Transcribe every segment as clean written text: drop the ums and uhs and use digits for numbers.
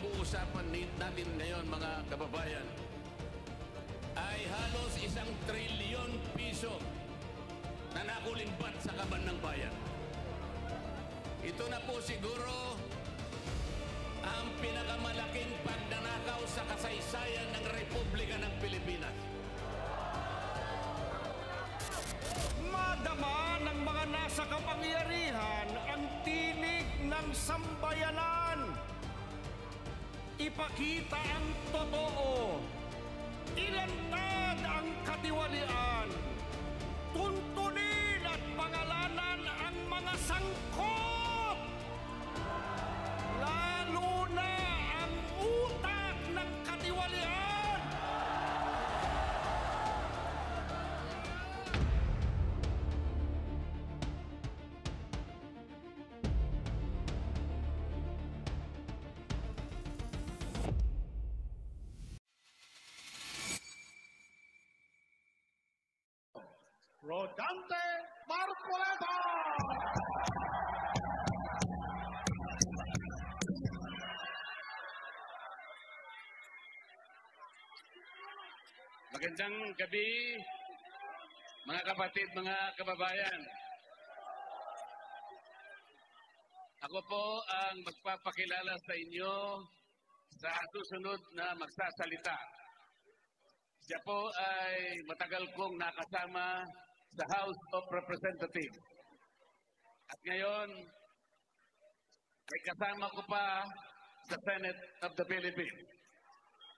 pinag-uusapan natin ngayon, mga kababayan, ay halos 1 trilyon piso na nakulimbat sa kaban ng bayan. Ito na po siguro ang pinakamalaking pagnanakaw sa kasaysayan ng Republika ng Pilipinas. Madama ng mga nasa kapangyarihan ang tinig ng sambayanan. Ipakita ang totoo. Ilantad ang katiwalian. Tuntunin at pangalanan ang mga sangkot. Lalo na ang utak ng katiwalian. Rodante Marcoleta! Magandang gabi, mga kapatid, mga kababayan. Ako po ang magpapakilala sa inyo sa susunod na magsasalita. Siya po ay matagal kong nakasama sa House of Representatives. At ngayon, ay kasama ko pa sa Senate of the Philippines.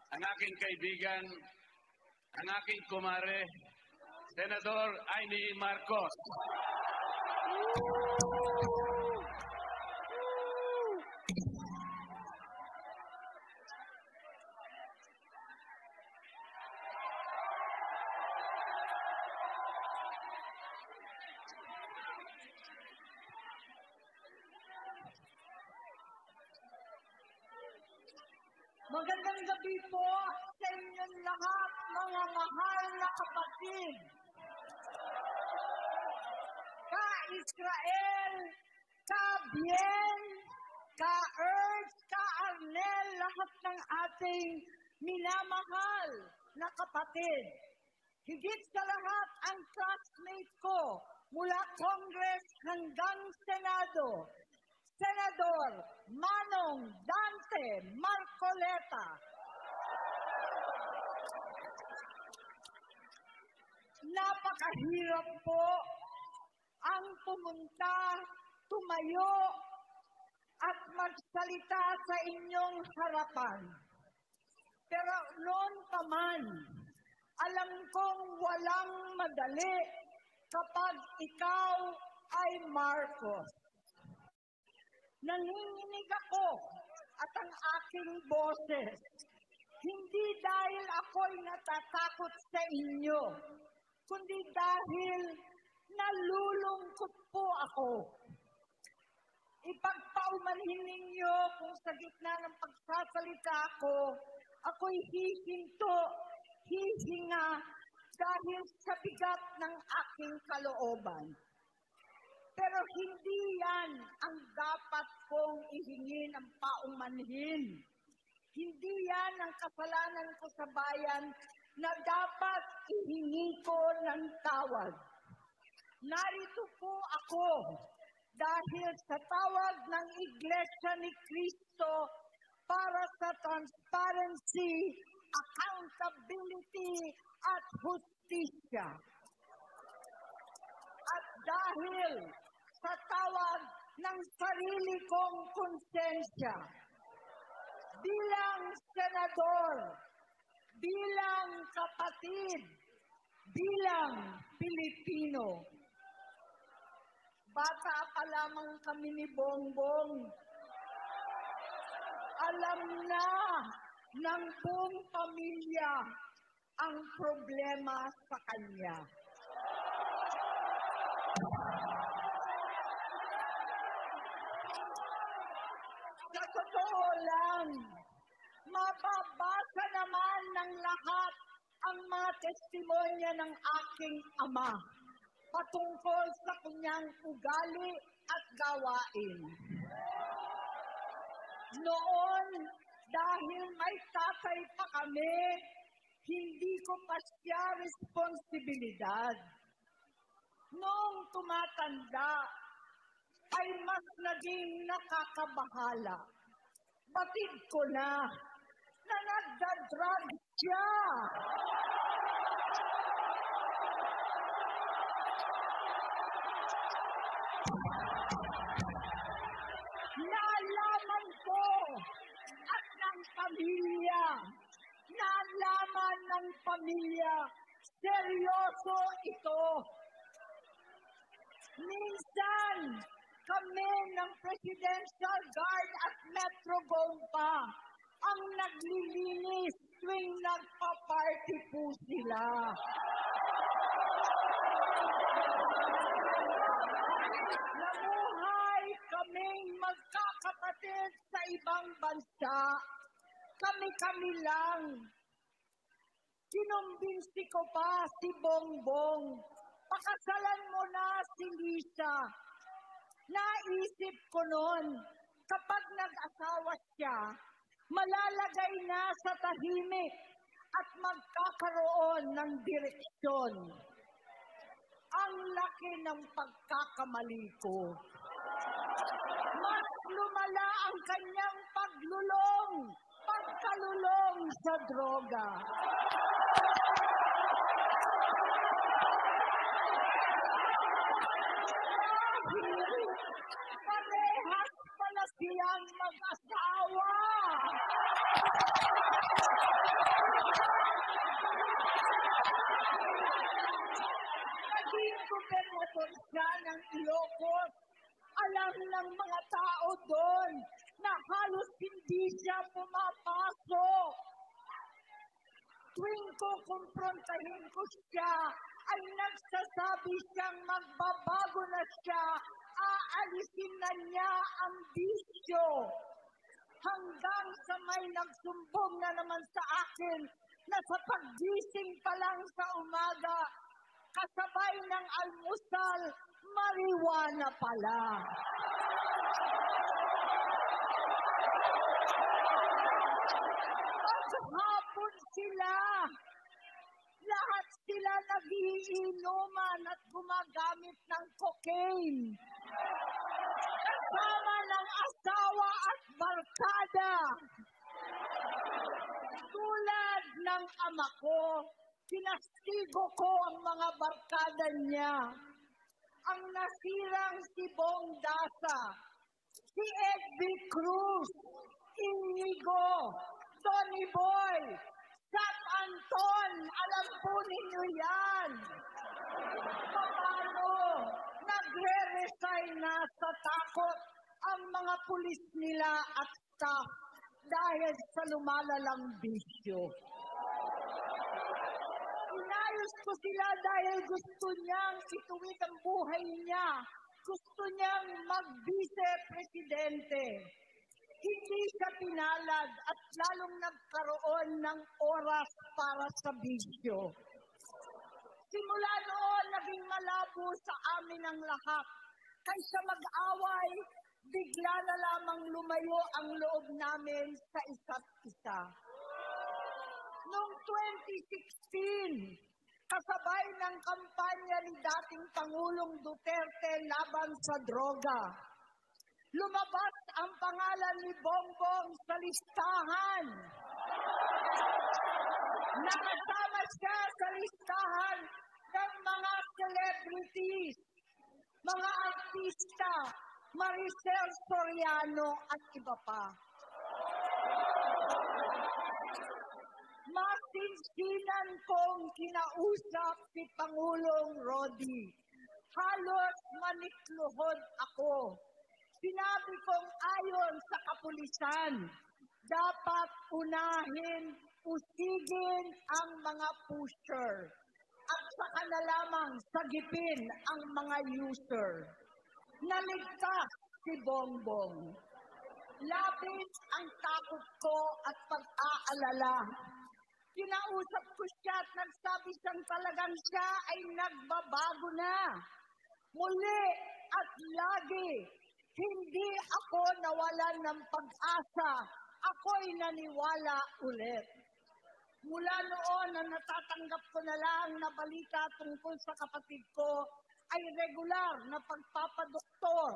Ang aking kaibigan, ang aking kumare, Senador Amy Marcos. Magandang gabi po sa inyong lahat, mga mahal na kapatid. Ka-Israel, ka-Bien, ka-Erz, ka-Arnel, lahat ng ating minamahal na kapatid. Higit sa lahat ang classmate ko mula Congress hanggang Senado, Senador Manong Dante Marcoleta. Napakahirap po ang pumunta, tumayo, at magsalita sa inyong harapan. Pero noon pa man, alam kong walang madali kapag ikaw ay Marcos. Nanginginig ako at ang aking boses, hindi dahil ako'y natatakot sa inyo, kundi dahil nalulungkot po ako. Ipagpaumanhin ninyo kung sa gitna ng pagsasalita ko, ako'y hihinto, hihinga dahil sa bigat ng aking kalooban. Pero hindi yan ang dapat kong ihingin ang paumanhin. Hindi yan ang kasalanan ko sa bayan na dapat ihingi ko ng tawad. Narito po ako dahil sa tawag ng Iglesia ni Cristo para sa transparency, accountability, at hustisya. At dahil sa tawag ng sarili kong konsensya, bilang senador, bilang kapatid, bilang Pilipino. Bata pa lamang kami ni Bongbong. Alam na ng buong pamilya ang problema sa kanya. Sa totoo lang, mababasa naman ng lahat ang mga testimonya ng aking ama patungkol sa kanyang ugali at gawain. Noon, dahil may tatay pa kami, hindi ko pa siya responsibilidad. Noong tumatanda, ay mas naging nakakabahala. Batid ko na nagda-drug siya. Naalaman ko at ng pamilya, naalaman ng pamilya, seryoso ito. Minsan, kami ng Presidential Guard at Metro Gompa ang naglilinis tuwing nagpa-party po sila. Namuhay kaming magkakapatid sa ibang bansa. Kami-kami lang. Kinumbinsi ko pa si Bongbong. Pakasalan mo na si Lisa. Naisip ko noon, kapag nag-asawa siya, malalagay na sa tahimik at magkakaroon ng direksyon. Ang laki ng pagkakamali ko. Mas lumala ang kanyang pagkalulong sa droga. Parehas pala siyang mag-asawa. Naging gobernador siya ng Ilocos. Alam ng mga tao doon na halos hindi siya pumapasok. Tuwing kukumprontahin ko siya, ay nagsasabi siyang magbabago na siya, aalisin na niya ang bisyo. Hanggang sa may nagsumbong na naman sa akin na sa paggising pa lang sa umaga, kasabay ng almusal, marijuana pala. Paghapon sila. Lahat sila nagiinuman at gumagamit ng cocaine. Kasama ng asawa at barkada. Tulad ng ama ko, pinastigo ko ang mga barkada niya. Ang nasirang si Bong Dasa, si Edby Cruz, Inigo, Tony Boy, Sat Anton, alam po ninyo yan. Paano nagre-resign na sa takot ang mga pulis nila at staff dahil sa lumalalang bisyo. Inayos ko sila dahil gusto niyang ituwid ang buhay niya. Gusto niyang mag-vice-presidente. Hindi siya pinalad at lalong nagkaroon ng oras para sa bisyo. Simula noon, naging malabo sa amin ang lahat. Kaysa mag-away, bigla na lamang lumayo ang loob namin sa isa't isa. Noong 2016, kasabay ng kampanya ni dating Pangulong Duterte laban sa droga, lumabas ang pangalan ni Bongbong sa listahan. Nakasama siya sa listahan ng mga celebrities, mga artista, Maricel Soriano at iba pa. Masinsinan kong kinausap si Pangulong Rodi. Halos manikluhod ako. Sinabi kong ayon sa kapulisan, dapat unahin, usigin ang mga pusher at saka na lamang sagipin ang mga user. Naligtas si Bongbong. Labis ang takot ko at pag-aalala. Kinausap ko siya at nagsabi siyang talagang siya ay nagbabago na. Muli at lagi, hindi ako nawalan ng pag-asa ako'y naniwala ulit. Mula noon na natatanggap ko na lang na balita tungkol sa kapatid ko ay regular na pagpapadoktor.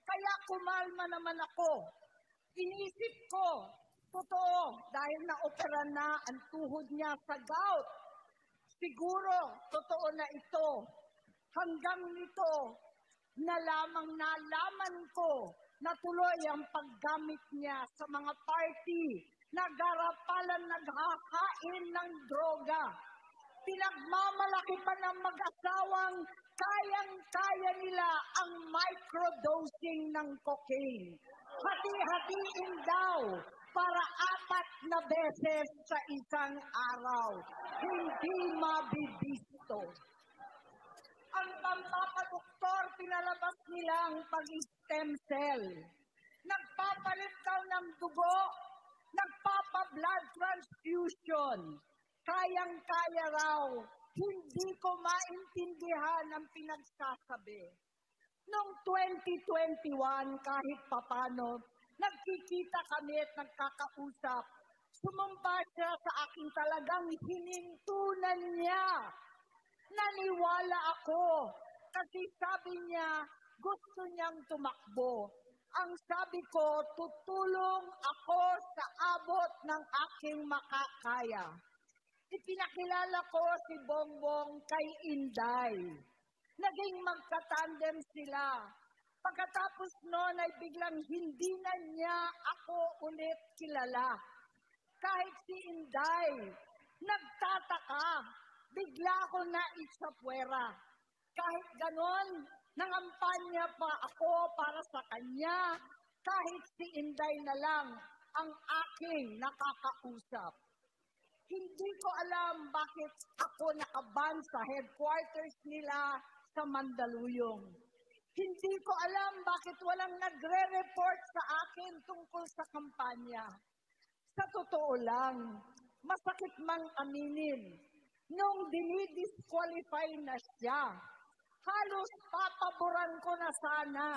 Kaya kumalma naman ako. Inisip ko, totoo, dahil na-opera na ang tuhod niya sa gout. Siguro, totoo na ito. Hanggang nito, na lamang nalaman ko na tuloy ang paggamit niya sa mga party, nagarapalan naghakain ng droga. Pinagmamalaki pa ng mag-asawang kayang-kaya nila ang microdosing ng cocaine. Hati-hatiin daw para 4 na beses sa isang araw. Hindi mabibisto. Ang pampapadoktor, pinalabas nilang pag-stem cell. Nagpapalit daw ng dugo, nagpapa-blood transfusion. Kayang-kaya raw, hindi ko maintindihan ang pinagsasabi. Noong 2021, kahit papano, nagkikita kami at nagkakausap. Sumumpa siya sa aking talagang hinintunan niya. Naniwala ako kasi sabi niya gusto niyang tumakbo. Ang sabi ko, tutulong ako sa abot ng aking makakaya. Ipinakilala ko si Bongbong kay Inday. Naging magkatandem sila. Pagkatapos noon ay biglang hindi na niya ako ulit kilala. Kahit si Inday, nagtataka, bigla ako na isapwera. Kahit ganon, nangampanya pa ako para sa kanya, kahit si Inday na lang ang aking nakakausap. Hindi ko alam bakit ako nakaban sa headquarters nila sa Mandaluyong. Hindi ko alam bakit walang nagre-report sa akin tungkol sa kampanya. Sa totoo lang, masakit mang aminin, nung dinidisqualify na siya, halos papaboran ko na sana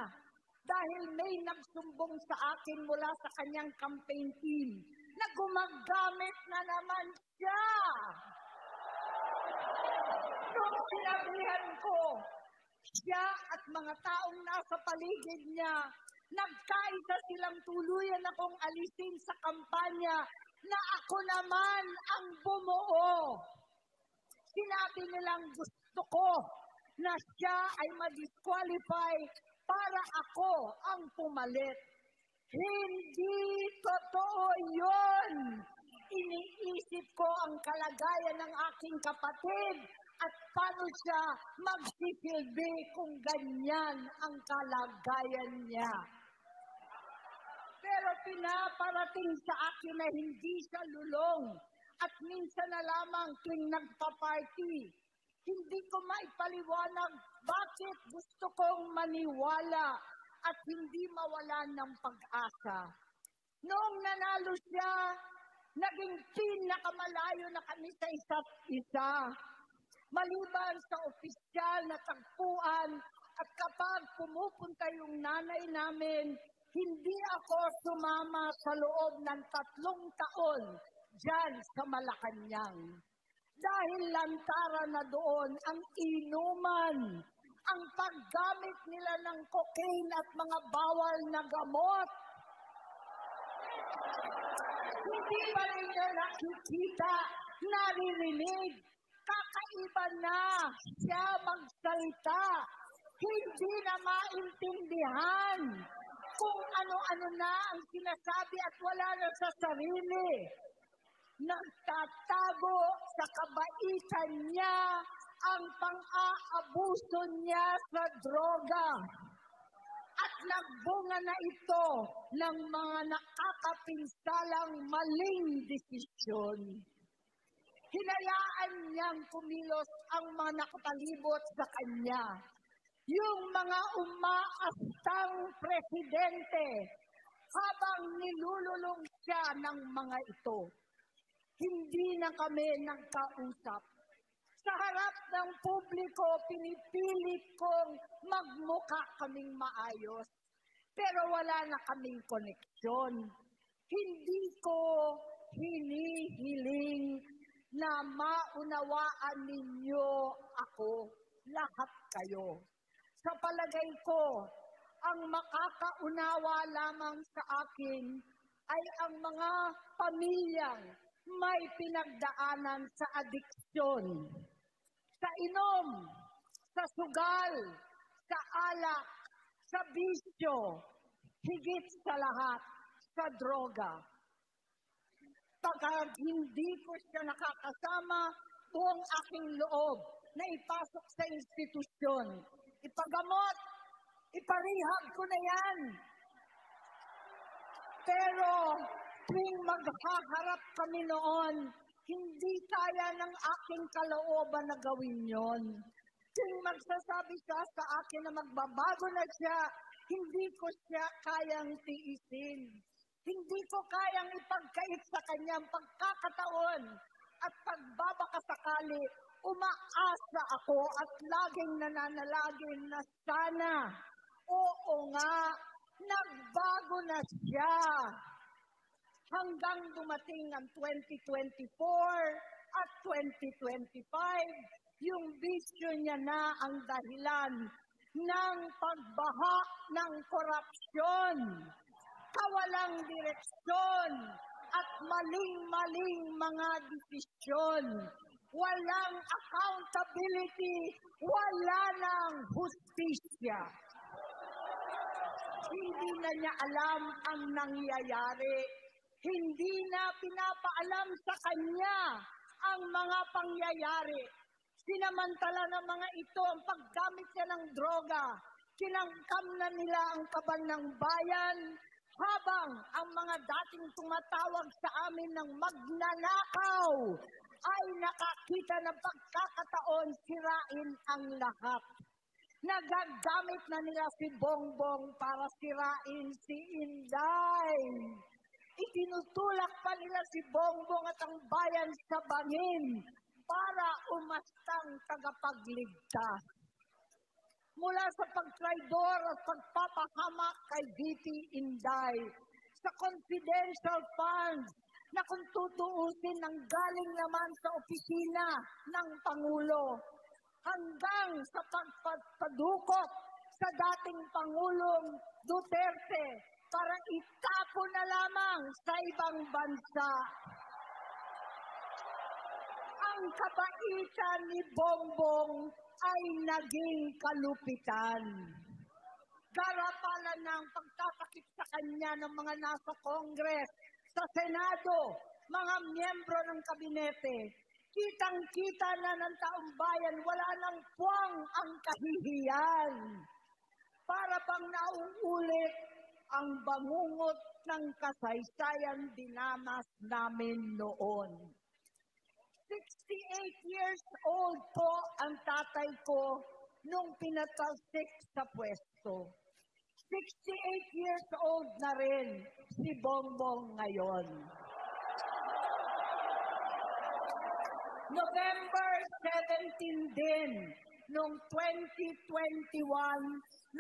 dahil may nagsumbong sa akin mula sa kanyang campaign team na gumagamit na naman siya. Nung sinabihan ko, siya at mga taong nasa paligid niya, nagkaisa silang tuluyan akong alisin sa kampanya na ako naman ang bumuo. Sinabi nilang gusto ko na siya ay ma-disqualify para ako ang pumalit. Hindi totoo yun. Iniisip ko ang kalagayan ng aking kapatid at paano siya magsisilbi kung ganyan ang kalagayan niya. Pero pinaparating sa akin na hindi siya lulong at minsan na lamang tuwing nagpa-party. Hindi ko maipaliwanag bakit gusto kong maniwala at hindi mawalan ng pag-asa. Noong nanalo siya, naging pinakamalayo na kami sa isa't isa. Maliban sa opisyal na tagpuan at kapag pumupunta yung nanay namin, hindi ako sumama sa loob ng 3 taon dyan sa Malacanang. Dahil lantara na doon ang inuman, ang paggamit nila ng cocaine at mga bawal na gamot. Hindi ba ninyo nakikita, naririnig, kakaiba na siya magsalita. Hindi na maintindihan kung ano-ano na ang sinasabi at wala na sa sarili. Nagtatago sa kabaitan niya ang pang-aabuso niya sa droga. At nagbunga na ito ng mga nakakapinsalang maling desisyon. Hinayaan niyang kumilos ang mga nakapalibot sa kanya. Yung mga umaastang presidente habang nilululong siya ng mga ito. Hindi na kami nagkausap. Sa harap ng publiko, pinipilit kong magmukha kaming maayos. Pero wala na kaming koneksyon. Hindi ko hinihiling na maunawaan ninyo ako, lahat kayo. Sa palagay ko, ang makakaunawa lamang sa akin ay ang mga pamilyang may pinagdaanan sa adiksyon, sa inom, sa sugal, sa alak, sa bisyo, higit sa lahat, sa droga. Pagka hindi ko siya nakakasama, buong aking loob na ipasok sa institusyon. Ipagamot, iparehab ko na yan. Pero tuwing maghaharap kami noon, hindi kaya ng aking kalooban na gawin yon. Tuwing magsasabi siya sa akin na magbabago na siya, hindi ko siya kayang tiisin. Hindi ko kayang ipagkait sa kanyang pagkakataon at pagbabakasakali, umaasa ako at laging nananalangin na sana, oo nga, nagbago na siya. Hanggang dumating ang 2024 at 2025, yung bisyo niya na ang dahilan ng pagbaha ng korupsyon, kawalang direksyon, at maling-maling mga desisyon. Walang accountability, wala nang hustisya. Hindi na niya alam ang nangyayari. Hindi na pinapaalam sa kanya ang mga pangyayari. Sinamantala ng mga ito ang paggamit niya ng droga. Kinangkam na nila ang kaban ng bayan, habang ang mga dating tumatawag sa amin ng magnanakaw ay nakakita ng pagkakataon sirain ang lahat. Nagagamit na nila si Bongbong para sirain si Inday. Itinutulak pa nila si Bongbong at ang bayan sa bangin para umastang tagapagligtas. Mula sa pagtraidor at pagpapahamak kay VP Inday, sa confidential funds na kung tutuusin ng galing naman sa opisina ng Pangulo, hanggang sa pagpadukot sa dating Pangulong Duterte para itapo na lamang sa ibang bansa. Ang kabaitan ni Bongbong ay naging kalupitan. Garapalan ng pagtatakip sa kanya ng mga nasa Congress, sa Senado, mga miyembro ng kabinete. Kitang-kita na ng taong bayan, wala nang puwang ang kahihiyan. Para bang nauulit ang bangungot ng kasaysayan dinamas namin noon. 68 years old po ang tatay ko nung pinatalsik sa pwesto. 68 years old na rin si Bongbong ngayon. November 17 din, noong 2021,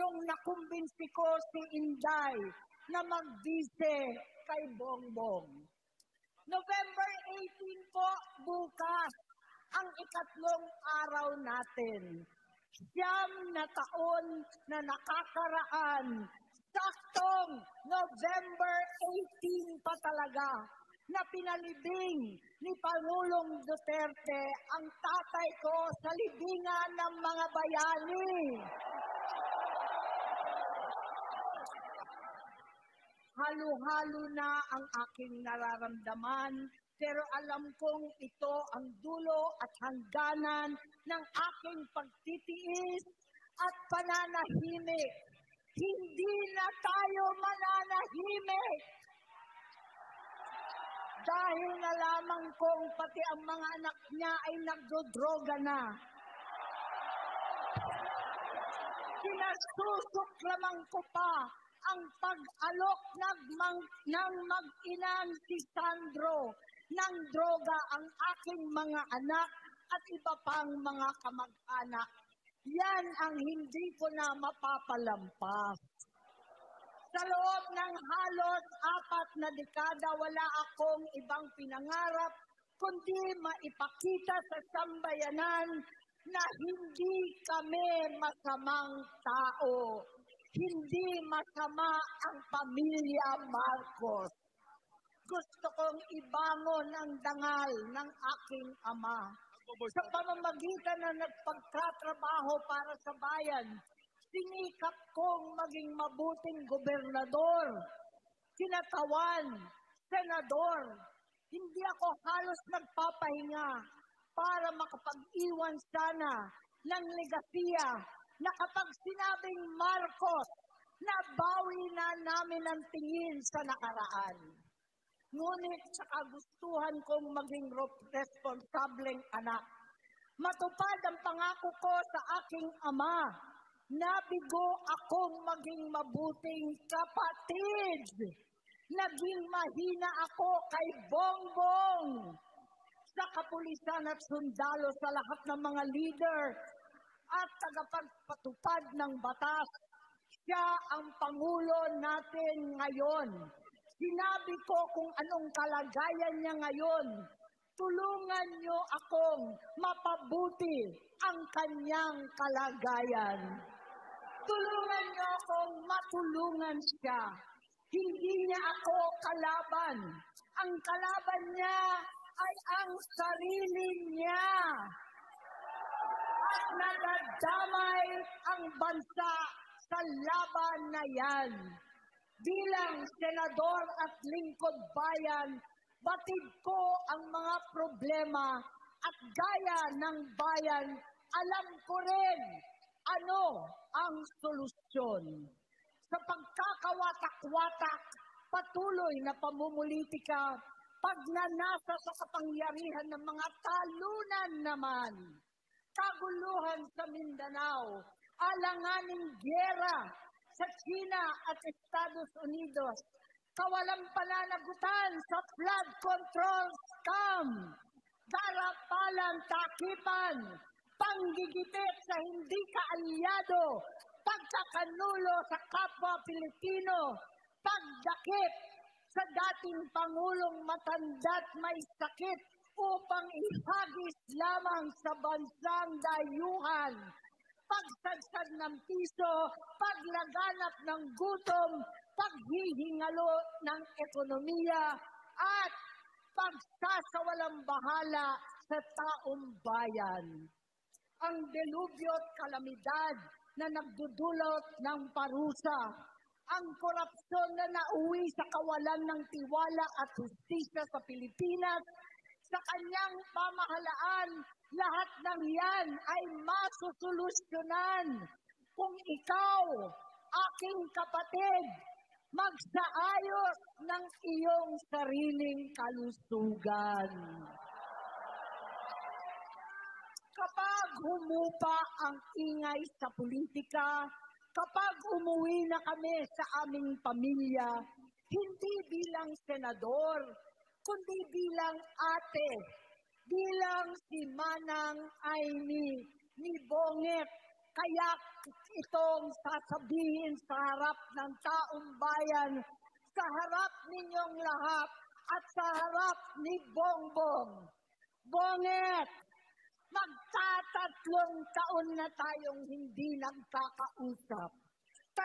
nung nakumbinsi ko si Inday na magbise kay Bongbong. November 18 po, bukas, ang ikatlong araw natin. 9 na taon na nakakaraan, saktong November 18 pa talaga, na pinalibing ni Pangulong Duterte ang tatay ko sa libingan ng mga bayani. Halo-halo na ang aking nararamdaman, pero alam kong ito ang dulo at hangganan ng aking pagtitiis at pananahimik. Hindi na tayo mananahimik. Dahil na lamang kong pati ang mga anak niya ay nagdodroga na. Kinasusuklaman ko pa ang pag-alok ng mag-inang si Sandro ng droga ang aking mga anak at iba pang mga kamag-anak. Yan ang hindi ko na mapapalampas. Sa loob ng halos 4 na dekada, wala akong ibang pinangarap kundi maipakita sa sambayanan na hindi kami masamang tao. Hindi masama ang pamilya Marcos. Gusto kong ibangon ang dangal ng aking ama. Sa pamamagitan na nagpagtatrabaho para sa bayan, sinikap kong maging mabuting gobernador, kinatawan, senador. Hindi ako halos nagpapahinga para makapag-iwan sana ng legasiya na kapag sinabing Marcos, nabawi na namin ang tingin sa nakaraan. Ngunit sa kagustuhan kong maging responsableng anak, matupad ang pangako ko sa aking ama, nabigo akong maging mabuting kapatid. Naging mahina ako kay Bongbong. Sa kapulisan at sundalo sa lahat ng mga leader at tagapagpatupad ng batas, siya ang Pangulo natin ngayon. Sinabi ko kung anong kalagayan niya ngayon. Tulungan niyo akong mapabuti ang kanyang kalagayan. Tulungan niyo akong matulungan siya. Hindi niya ako kalaban. Ang kalaban niya ay ang sarili niya. At nadadamay ang bansa sa laban na yan. Bilang senador at lingkod bayan, batid ko ang mga problema at gaya ng bayan, alam ko rin ano ang solusyon. Sa pagkakawatak-watak, patuloy na pamumulitika, pagnanasa sa kapangyarihan ng mga talunan naman, kaguluhan sa Mindanao, alanganing gyera sa China at Estados Unidos, kawalang pananagutan sa flood control scam, darapalang takipan, panggigipit sa hindi kaalyado, pagkakanulo sa kapwa Pilipino, pagdakip sa dating Pangulong matanda't may sakit upang ihagis lamang sa bansang dayuhan, pagsadsad ng piso, paglaganap ng gutom, paghihingalo ng ekonomiya, at pagsasawalang bahala sa taong bayan. Ang delubyo at kalamidad na nagdudulot ng parusa, ang korupsyon na nauwi sa kawalan ng tiwala at hustisya sa Pilipinas, sa kanyang pamahalaan, lahat ng yan ay masusolusyonan kung ikaw, aking kapatid, magsaayos ng iyong sariling kalusugan. Kapag humupa ang ingay sa politika, kapag umuwi na kami sa aming pamilya, hindi bilang senador, kundi bilang ate, bilang si Manang Aimee ni Bonget, kaya itong sasabihin sa harap ng taong bayan, sa harap ninyong lahat at sa harap ni Bongbong. Bonget, magtatatlong taon na tayong hindi nagkakausap. 3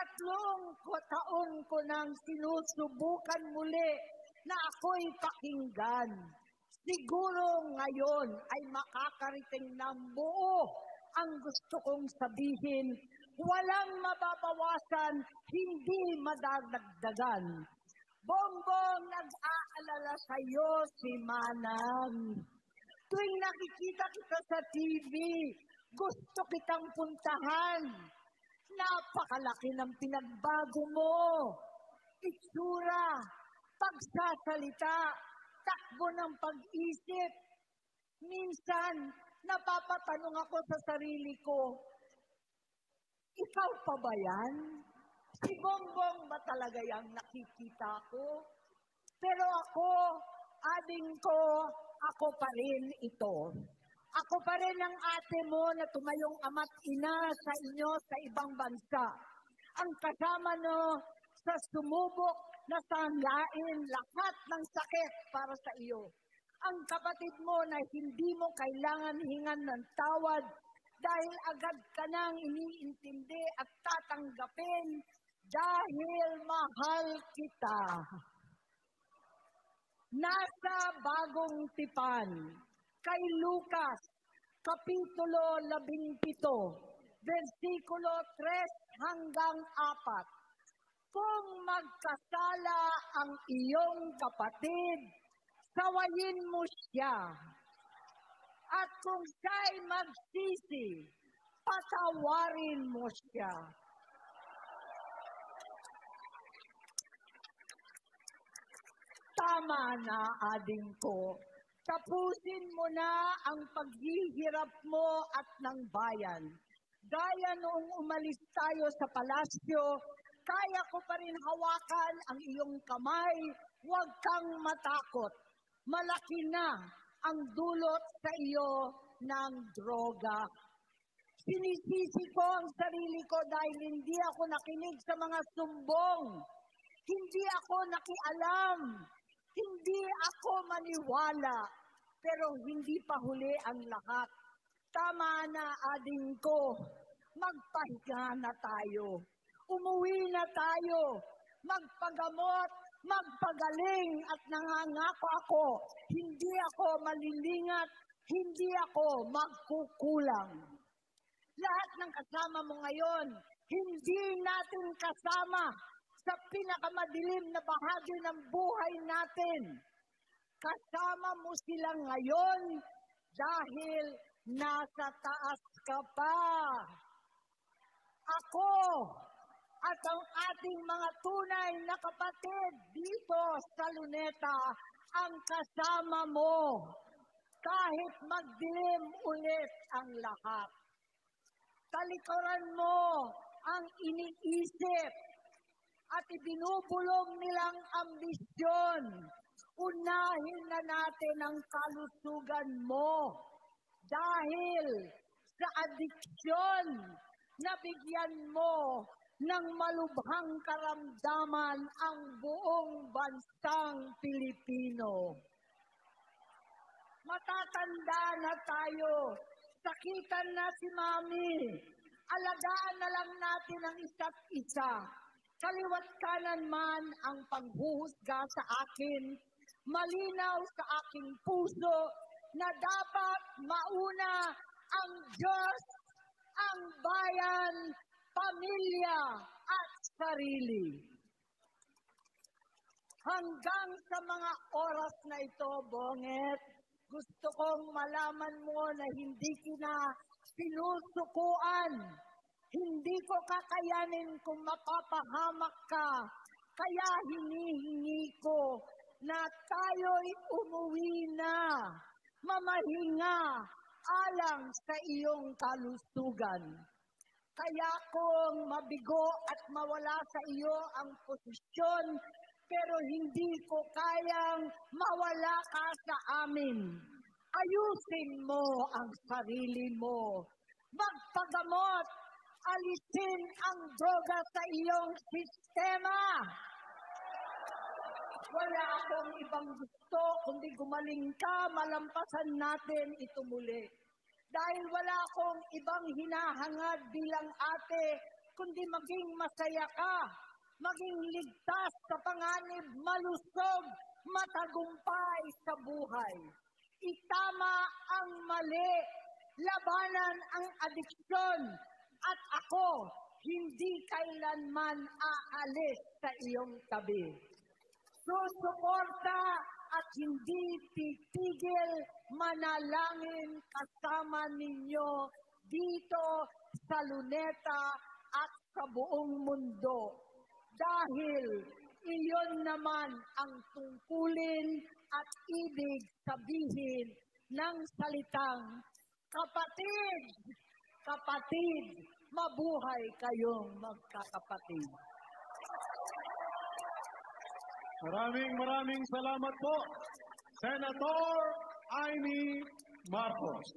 taon ko nang sinusubukan muli na ako'y pakinggan. Siguro ngayon ay makakarating ng buo ang gusto kong sabihin. Walang mababawasan, hindi madadagdagan. Bongbong, nag-aalala sa'yo si Manang. Tuwing nakikita kita sa TV, gusto kitang puntahan. Napakalaki ng pinagbago mo. Itsura, pagsasalita, takbo ng pag-isip. Minsan, napapatanong ako sa sarili ko, ikaw pa ba yan? Si Bongbong ba talaga yung nakikita ko? Pero ako, ading ko, ako pa rin ito. Ako pa rin ang ate mo na tumayong ama't ina sa inyo sa ibang bansa. Ang kasama no sa sumubok na sanglain lahat ng sakit para sa iyo. Ang kapatid mo na hindi mo kailangan hingan ng tawad dahil agad ka nang iniintindi at tatanggapin dahil mahal kita. Nasa Bagong Tipan, kay Lucas, Kapitulo 17, versikulo 3 hanggang 4. Kung magkasala ang iyong kapatid, sawayin mo siya. At kung siya'y magsisi, patawarin mo siya. Tama na, ading ko. Tapusin mo na ang paghihirap mo at ng bayan. Gaya noong umalis tayo sa palasyo, kaya ko pa rin hawakan ang iyong kamay, huwag kang matakot. Malaki na ang dulot sa iyo ng droga. Sinisisi ko ang sarili ko dahil hindi ako nakinig sa mga sumbong. Hindi ako nakialam. Hindi ako maniwala. Pero hindi pa huli ang lahat. Tama na, ading ko. Magpahinga na tayo. Umuwi na tayo. Magpagamot, magpagaling at nangangako ako. Hindi ako malilingat. Hindi ako magkukulang. Lahat ng kasama mo ngayon, hindi natin kasama sa pinakamadilim na bahagi ng buhay natin. Kasama mo sila ngayon dahil nasa taas ka pa. Ako at ang ating mga tunay na kapatid dito sa Luneta ang kasama mo kahit magdilim ulit ang lahat. Talikuran mo ang iniisip at ibinubulong nilang ambisyon. Unahin na natin ang kalusugan mo dahil sa adiksyon na bigyan mo ng malubhang karamdaman ang buong bansang Pilipino. Matatanda na tayo, sakitan na si Mami, alagaan na lang natin ang isa't isa. Kaliwat kanan man ang panghuhusga sa akin, malinaw sa aking puso na dapat mauna ang Diyos, ang bayan, pamilya at sarili. Hanggang sa mga oras na ito, Bonget, gusto kong malaman mo na hindi kita sinusukuan. Hindi ko kakayanin kung mapapahamak ka. Kaya hinihingi ko na tayo'y umuwi na, mamahinga alang sa iyong kalusugan. Kaya kung mabigo at mawala sa iyo ang posisyon, pero hindi ko kayang mawala ka sa amin. Ayusin mo ang sarili mo. Magpagamot. Alisin ang droga sa iyong sistema. Wala akong ibang gusto kundi gumaling ka, malampasan natin ito muli. Dahil wala akong ibang hinahangad bilang ate, kundi maging masaya ka, maging ligtas sa panganib, malusog, matagumpay sa buhay. Itama ang mali, labanan ang adiksyon, at ako hindi kailanman aalis sa iyong tabi. Susuporta at hindi titigil manalangin kasama ninyo dito sa Luneta at sa buong mundo. Dahil iyon naman ang tungkulin at ibig sabihin ng salitang kapatid, kapatid, mabuhay kayong magkakapatid. Maraming salamat po, Senator Amy Marcos.